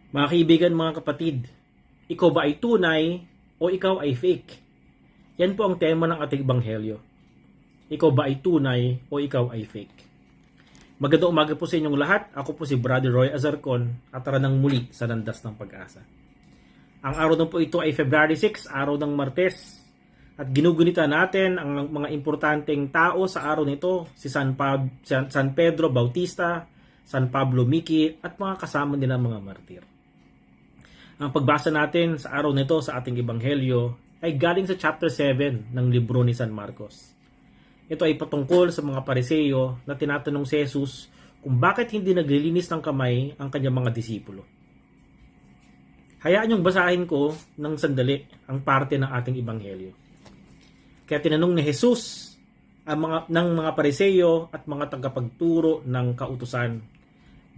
Mga kaibigan, mga kapatid, ikaw ba ay tunay o ikaw ay fake? Yan po ang tema ng ating ebanghelyo. Ikaw ba ay tunay o ikaw ay fake? Magandang umaga po sa inyong lahat. Ako po si Brother Roy Azarcon at tara nang muli sa Landas ng Pag-asa. Ang araw na po ito ay February 6, araw ng Martes. At ginugunita natin ang mga importanteng tao sa araw nito, si San Pedro Bautista, San Pablo Miki at mga kasama nila mga martir. Ang pagbasa natin sa araw nito sa ating ebanghelyo ay galing sa chapter 7 ng libro ni San Marcos. Ito ay patungkol sa mga Pariseo na tinatanong si Jesus kung bakit hindi naglilinis ng kamay ang kanyang mga disipulo. Hayaan niyong basahin ko ng sandali ang parte ng ating ebanghelyo. Kaya tinanong ni Jesus ng mga Pariseo at mga tagapagturo ng kautusan,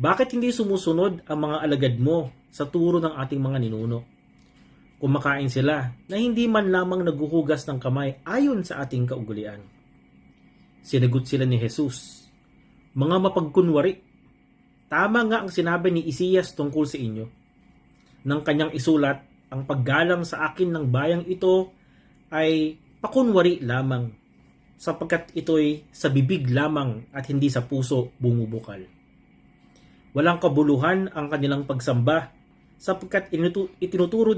bakit hindi sumusunod ang mga alagad mo sa turo ng ating mga ninuno? Kumakain sila na hindi man lamang naghuhugas ng kamay ayon sa ating kaugalian. Sinagot sila ni Jesus, mga mapagkunwari, tama nga ang sinabi ni Isaias tungkol sa inyo. Nang kanyang isulat, ang paggalang sa akin ng bayang ito ay pakunwari lamang, sapagkat ito'y sa bibig lamang at hindi sa puso bumubukal. Walang kabuluhan ang kanilang pagsamba, sapagkat itinuturo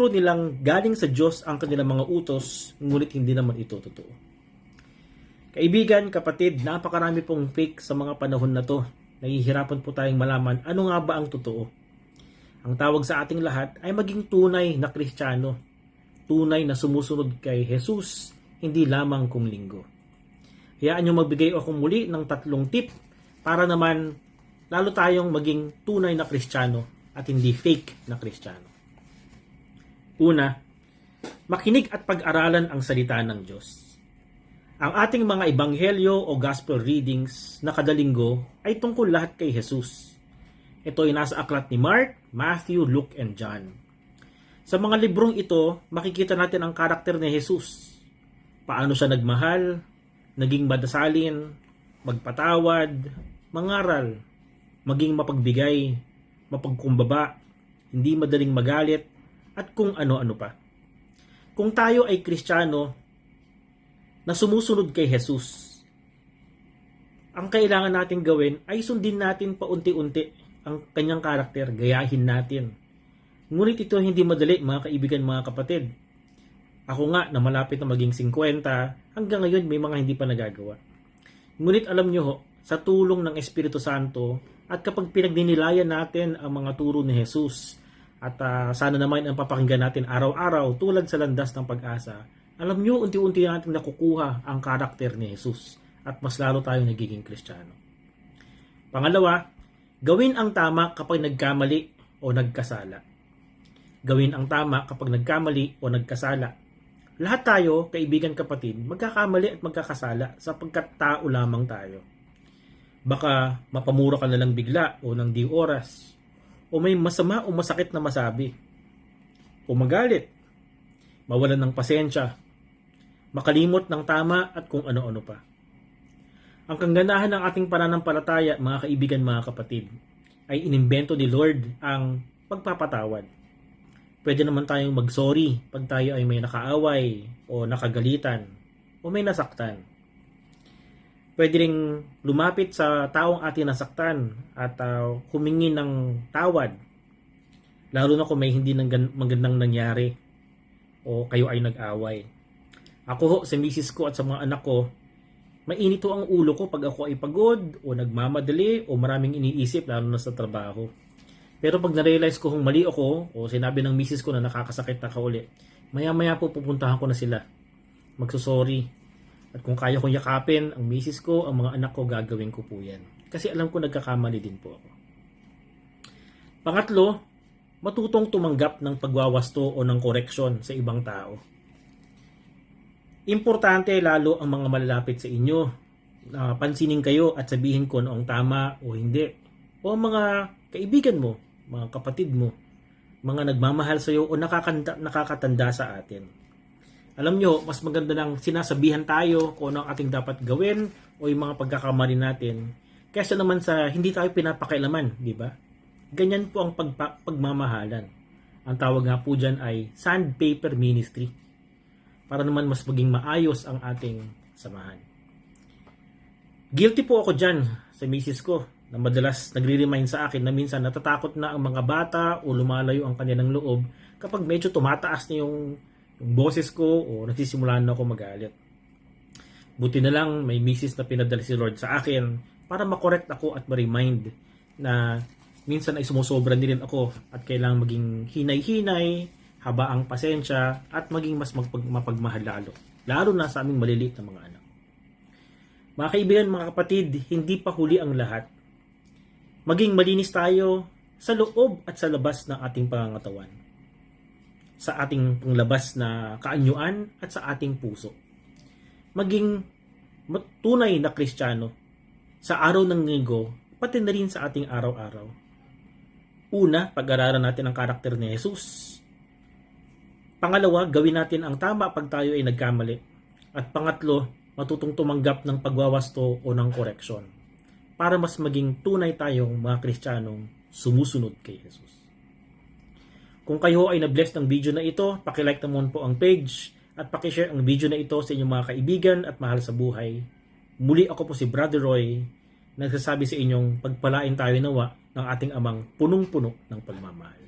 nilang galing sa Diyos ang kanilang mga utos, ngunit hindi naman ito totoo. Kaibigan, kapatid, napakarami pong fake sa mga panahon na to. Nahihirapan po tayong malaman ano nga ba ang totoo. Ang tawag sa ating lahat ay maging tunay na Kristiyano. Tunay na sumusunod kay Jesus, hindi lamang kung linggo. Hayaan nyo magbigay ako muli ng 3 tip para naman lalo tayong maging tunay na Kristiyano at hindi fake na Kristiyano. Una, makinig at pag-aralan ang salita ng Diyos. Ang ating mga ebanghelyo o gospel readings na kada linggo ay tungkol lahat kay Jesus. Ito ay nasa aklat ni Mark, Matthew, Luke, and John. Sa mga librong ito, makikita natin ang karakter ni Jesus. Paano siya nagmahal, naging madasalin, magpatawad, mangaral, maging mapagbigay, mapagkumbaba, hindi madaling magalit, at kung ano-ano pa. Kung tayo ay Kristiyano na sumusunod kay Jesus, ang kailangan natin gawin ay sundin natin paunti-unti ang kanyang karakter, gayahin natin. Ngunit ito hindi madali, mga kaibigan, mga kapatid. Ako nga na malapit na maging 50, hanggang ngayon may mga hindi pa nagagawa. Ngunit alam nyo ho, sa tulong ng Espiritu Santo at kapag pinagdinilayan natin ang mga turo ni Jesus at sana naman ang papakinggan natin araw-araw tulad sa Landas ng Pag-asa, alam nyo, unti-unti natin nakukuha ang karakter ni Jesus at mas lalo tayong nagiging Kristiyano. Pangalawa, gawin ang tama kapag nagkamali o nagkasala. Gawin ang tama kapag nagkamali o nagkasala. Lahat tayo, kaibigan kapatid, magkakamali at magkakasala sapagkat tao lamang tayo. Baka mapamura ka na lang bigla o ng di oras, o may masama o masakit na masabi, o magalit, mawalan ng pasensya, makalimot ng tama at kung ano-ano pa. Ang kaganahan ng ating pananampalataya, mga kaibigan, mga kapatid, ay inimbento ni Lord ang pagpapatawad. Pwede naman tayong mag-sorry pag tayo ay may nakaaway o nakagalitan o may nasaktan. Pwede ring lumapit sa taong ating nasaktan at humingi ng tawad, lalo na kung may hindi magandang nangyari o kayo ay nag-away. Ako ho, sa misis ko at sa mga anak ko, mainit ho ang ulo ko pag ako ay pagod o nagmamadali o maraming iniisip lalo na sa trabaho. Pero pag na-realize ko kung mali ako o sinabi ng misis ko na nakakasakit na kauli, maya-maya po pupuntahan ko na sila. Magsusorry. At kung kaya kong yakapin ang misis ko, ang mga anak ko, gagawin ko po yan. Kasi alam ko nagkakamali din po ako. Pangatlo, matutong tumanggap ng pagwawasto o ng koreksyon sa ibang tao. Importante lalo ang mga malalapit sa inyo na pansinin kayo at sabihin kung ang tama o hindi. O mga kaibigan mo, mga kapatid mo, mga nagmamahal sa iyo o nakakatanda sa atin. Alam nyo, mas maganda nang sinasabihan tayo kung ano ang ating dapat gawin o yung mga pagkakamali natin kaysa naman sa hindi tayo pinapakailaman, di ba? Ganyan po ang pagmamahalan. Ang tawag nga po dyan ay sandpaper ministry. Para naman mas maging maayos ang ating samahan. Guilty po ako dyan sa misis ko na madalas nagre-remind sa akin na minsan natatakot na ang mga bata o lumalayo ang kanilang loob kapag medyo tumataas na yung boses ko o nagsisimulan na ako magalit. Buti na lang may misis na pinadala si Lord sa akin para makorekt ako at ma-remind na minsan ay sumusobra din ako at kailangang maging hinay-hinay, haba ang pasensya at maging mas mapagmahal lalo na sa aming maliliit na mga anak. Mga kaibigan, mga kapatid, hindi pa huli ang lahat. Maging malinis tayo sa loob at sa labas ng ating pangangatawan. Sa ating panglabas na kaanyuan at sa ating puso. Maging tunay na Kristiyano sa araw ng linggo, pati na rin sa ating araw-araw. Una, pag-aralan natin ang karakter ni Jesus. Pangalawa, gawin natin ang tama pag tayo ay nagkamali. At pangatlo, matutong tumanggap ng pagwawasto o ng koreksyon para mas maging tunay tayong mga Kristiyanong sumusunod kay Jesus. Kung kayo ay na-bless ng video na ito, pakilike naman po ang page at pakishare ang video na ito sa inyong mga kaibigan at mahal sa buhay. Muli ako po si Brother Roy, nagsasabi sa inyong pagpalain tayo nawa ng ating amang punong-puno ng pagmamahal.